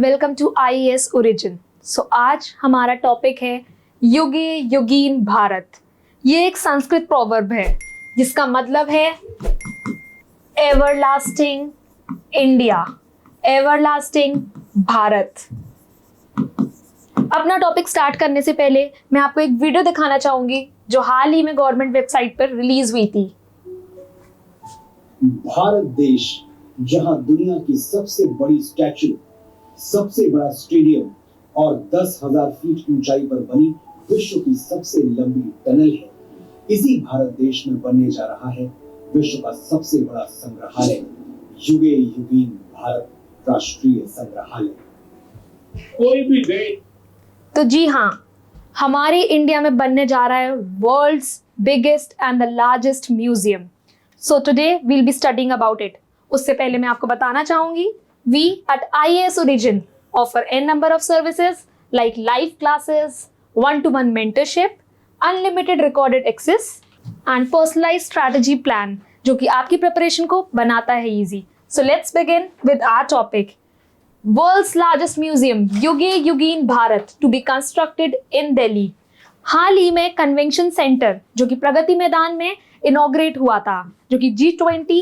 And welcome to IAS origin. So आज हमारा topic है युगे युगीन भारत। ये एक संस्कृत प्रोवर्ब है जिसका मतलब है एवरलास्टिंग इंडिया, एवरलास्टिंग भारत। अपना टॉपिक स्टार्ट करने से पहले मैं आपको एक वीडियो दिखाना चाहूंगी जो हाल ही में गवर्नमेंट वेबसाइट पर रिलीज हुई थी। भारत देश जहां दुनिया की सबसे बड़ी स्टैचू, सबसे बड़ा स्टेडियम और 10,000 फीट ऊंचाई पर बनी विश्व की सबसे लंबी टनल है, इसी भारत देश में बनने जा रहा है विश्व का सबसे बड़ा संग्रहालय, युगे युगीन भारत राष्ट्रीय संग्रहालय। कोई भी देश तो जी हाँ, हमारे इंडिया में बनने जा रहा है world's biggest and the largest museum. So today we'll be studying about it. उससे पहले मैं आपको बताना चाहूंगी, we at IAS Origin offer n number of services like live classes, one-to-one mentorship, unlimited recorded access and personalized strategy plan जो कि आपकी preparation को बनाता है easy. So let's begin with our topic. World's largest museum, युगे Yugeen Bharat, to be constructed in Delhi. हाल ही में convention centre जो कि प्रगति मैदान में इनॉग्रेट हुआ था, जो कि G20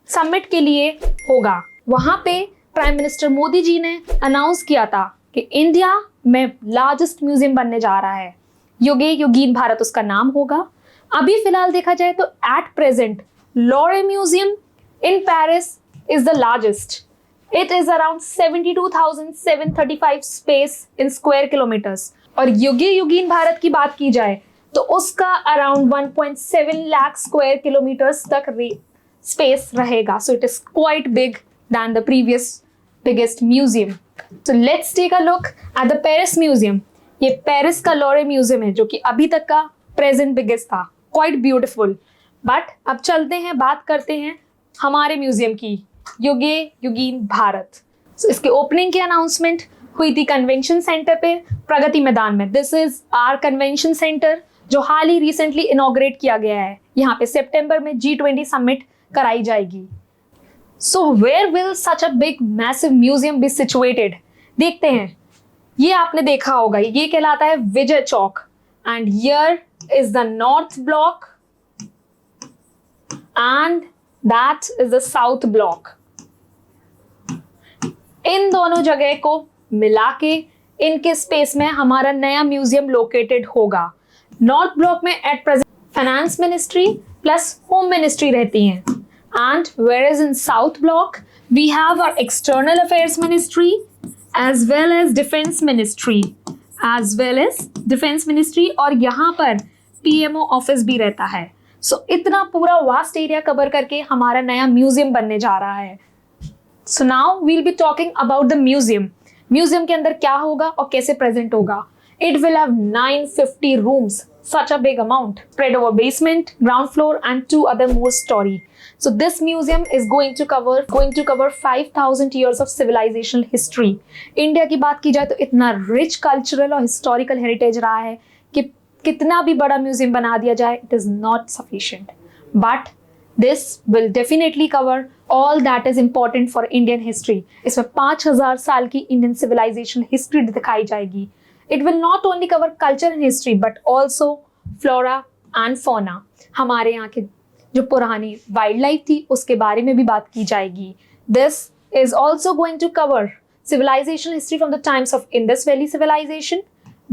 समिट के लिए होगा। वहां पे प्राइम मिनिस्टर मोदी जी ने अनाउंस किया था कि इंडिया में लार्जेस्ट म्यूजियम बनने जा रहा है, युगे युगीन भारत उसका नाम होगा। अभी फिलहाल देखा जाए तो एट प्रेजेंट लोरे museum in Paris is the largest. It is around 72,735 space in square kilometres. और युगे युगीन भारत की बात की जाए तो उसका अराउंड 1.7 लाख स्क्वायर किलोमीटर्स तक स्पेस रहेगा। So it is quite big than the previous biggest museum. So let's take a look at the Paris Museum. ये पेरिस का लोरे म्यूजियम है जो कि अभी तक का प्रेजेंट बिगेस्ट था, क्वाइट ब्यूटिफुल। बट अब चलते हैं, बात करते हैं हमारे म्यूजियम की, युगे युगीन भारत। So इसके ओपनिंग की अनाउंसमेंट हुई थी कन्वेंशन सेंटर पे प्रगति मैदान में। This is our convention centre जो हाल ही रिसेंटली इनॉग्रेट किया गया है। यहाँ पे सितंबर में G20 समिट कराई जाएगी। So where will such a big massive museum be situated? देखते हैं। ये आपने देखा होगा, ये कहलाता है Vijay Chowk and here is the north block and that is the south block. इन दोनों जगह को मिला के इनके स्पेस में हमारा नया म्यूजियम लोकेटेड होगा। नॉर्थ ब्लॉक में at present finance ministry plus home ministry रहती हैं। And whereas in South Block we have our External Affairs Ministry as well as Defense Ministry और यहाँ पर PMO ऑफिस भी रहता है। So इतना पूरा वास्ट एरिया कवर करके हमारा नया म्यूजियम बनने जा रहा है। So now we'll be talking about the museum. Museum के अंदर क्या होगा और कैसे प्रेजेंट होगा। It will have 950 rooms, such a big amount, spread over basement, ground floor and 2 other more story. So this museum is going to cover 5,000 years of civilizational history. India की बात की जाए तो इतना रिच कल्चरल और historical heritage रहा है कि कितना भी बड़ा म्यूजियम बना दिया जाए, it is not sufficient. But this will definitely cover all that is important for Indian history. इसमें 5,000 साल की इंडियन सिविलाइजेशन हिस्ट्री दिखाई जाएगी। It will not only cover culture and history but also flora and fauna. हमारे यहाँ के जो पुरानी वाइल्ड लाइफ थी उसके बारे में भी बात की जाएगी। This is also going to cover civilization history from the times of Indus Valley civilization.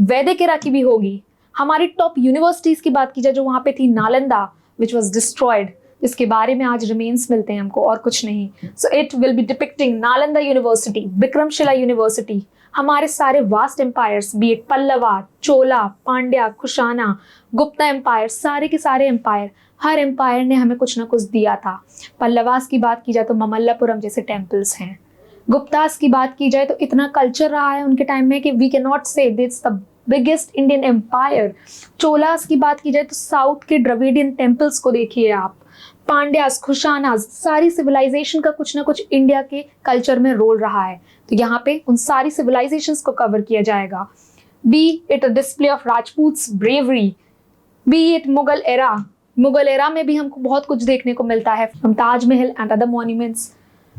वैदिक एरा की भी होगी। हमारी टॉप यूनिवर्सिटीज की बात की जाए जो वहाँ पे थी, नालंदा which was destroyed, इसके बारे में आज रिमेन्स मिलते हैं हमको और कुछ नहीं। So it will be depicting Nalanda university, Vikramshila university, हमारे सारे vast empires, be it Pallava, Chola, Pandya, Kushana, Gupta empire, सारे के सारे एम्पायर, हर एम्पायर ने हमें कुछ ना कुछ दिया था। पल्लवास की बात की जाए तो ममल्लापुरम जैसे टेम्पल्स हैं। गुप्तास की बात की जाए तो इतना कल्चर रहा है उनके टाइम में कि we can not say this the biggest Indian empire. Cholas की बात की जाए तो साउथ के द्रविडियन टेम्पल्स को देखिए आप। पांड्यास, खुशानास, सारी सिविलाइजेशन का कुछ ना कुछ इंडिया के कल्चर में रोल रहा है। तो यहाँ पे उन सारी सिविलाइजेशंस को कवर किया जाएगा। Be it a display of Rajputs bravery, be it Mughal era में भी हमको बहुत कुछ देखने को मिलता है, from Taj Mahal and other monuments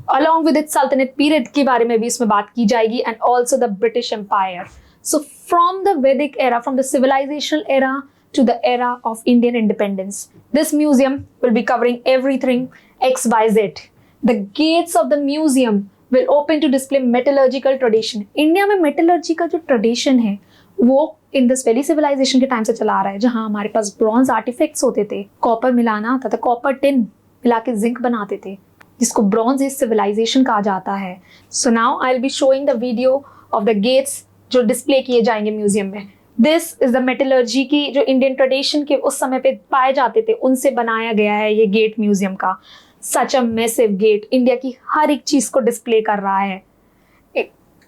along with its Sultanate period के बारे में भी इसमें बात की जाएगी, and also the British Empire. So from the Vedic era, from the civilizational era to the era of Indian independence, this museum will be covering everything X, Y, Z. The gates of the museum will open to display metallurgical tradition. India में metallurgy का जो tradition है वो Indus valley civilisation के time से चला आ रहा है, जहां हमारे पास ब्रॉन्ज आर्टिफैक्ट्स होते थे, कॉपर मिलाना होता था, कॉपर टिन मिला के जिंक बनाते थे, जिसको ब्रॉन्ज एज सिविलाइजेशन कहा जाता है. So now I will be showing the video of the gates जो डिस्प्ले किए जाएंगे म्यूजियम में. दिस इज द मेटलर्जी की जो इंडियन ट्रेडिशन के उस समय पे पाए जाते थे, उनसे बनाया गया है ये गेट म्यूजियम का. सच अ मैसिव गेट, इंडिया की हर एक चीज को डिस्प्ले कर रहा है.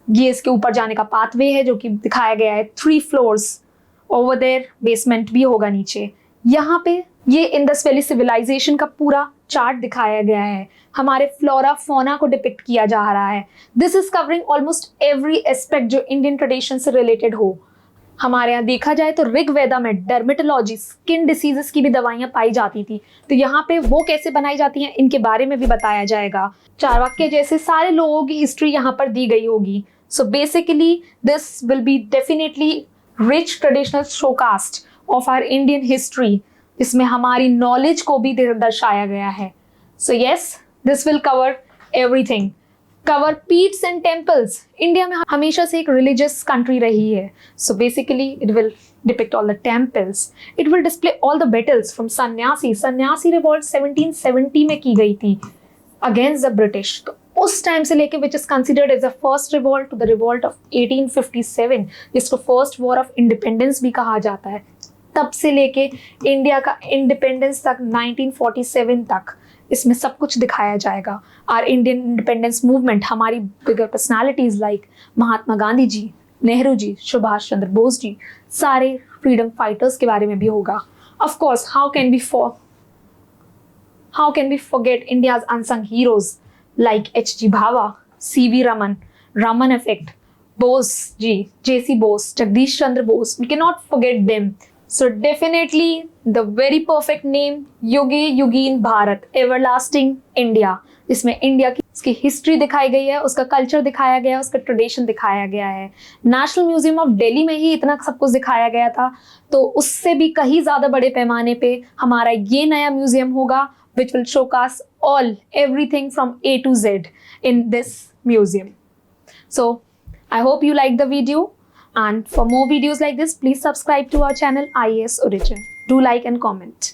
ये इसके ऊपर जाने का पाथवे है जो कि दिखाया गया है. 3 फ्लोर्स ओवर देयर, बेसमेंट भी होगा नीचे. यहाँ पे ये इंडस वैली सिविलाइजेशन का पूरा चार्ट दिखाया गया है. हमारे फ्लोरा फोना को डिपिक्ट किया जा रहा है. This is covering almost every aspect जो इंडियन ट्रेडिशन से रिलेटेड हो. हमारे यहाँ देखा जाए तो ऋग्वेदा में डर्मेटोलॉजी, स्किन डिसीजेस की भी दवाइयाँ पाई जाती थी. तो यहाँ पे वो कैसे बनाई जाती हैं इनके बारे में भी बताया जाएगा. चारवाक्य जैसे सारे लोगों की हिस्ट्री यहाँ पर दी गई होगी. So basically this will be definitely rich traditional showcase of our Indian history. इसमें हमारी नॉलेज को भी दर्शाया गया है. So yes, this will cover everything. Cover pits and temples. India में हमेशा से एक रिलीजियस कंट्री रही है. So basically it will depict all the temples. It will display all the battles from Sannyasi revolt 1770 में की गई थी अगेंस्ट द ब्रिटिश. तो उस टाइम से लेके which is considered as the first revolt to the revolt of 1857, जिसको first war of independence भी कहा जाता है. तब से लेके इंडिया का इंडिपेंडेंस तक 1947 तक इसमें सब कुछ दिखाया जाएगा. आर इंडियन इंडिपेंडेंस मूवमेंट, हमारी bigger personalities like Mahatma Gandhi ji, Nehru ji, Subhash Chandra Bose ji, सारे फ्रीडम फाइटर्स के बारे में भी होगा. Of course, how can we forget India's unsung heroes like H.G. Bhabha, C.V. Raman, Raman effect, Bose ji, J.C. Bose, Jagdish Chandra Bose. We cannot forget them. So definitely the very perfect name, युगे Yugeen Bharat, everlasting India. इसमें India की उसकी हिस्ट्री दिखाई गई है, उसका कल्चर दिखाया गया है, उसका ट्रेडिशन दिखाया गया है. नेशनल म्यूजियम ऑफ दिल्ली में ही इतना सब कुछ दिखाया गया था, तो उससे भी कहीं ज़्यादा बड़े पैमाने पे हमारा ये नया म्यूजियम होगा which will showcase everything from A to Z in this museum. So I hope you liked the video, and for more videos like this, please subscribe to our channel IAS Origin. Do like and comment.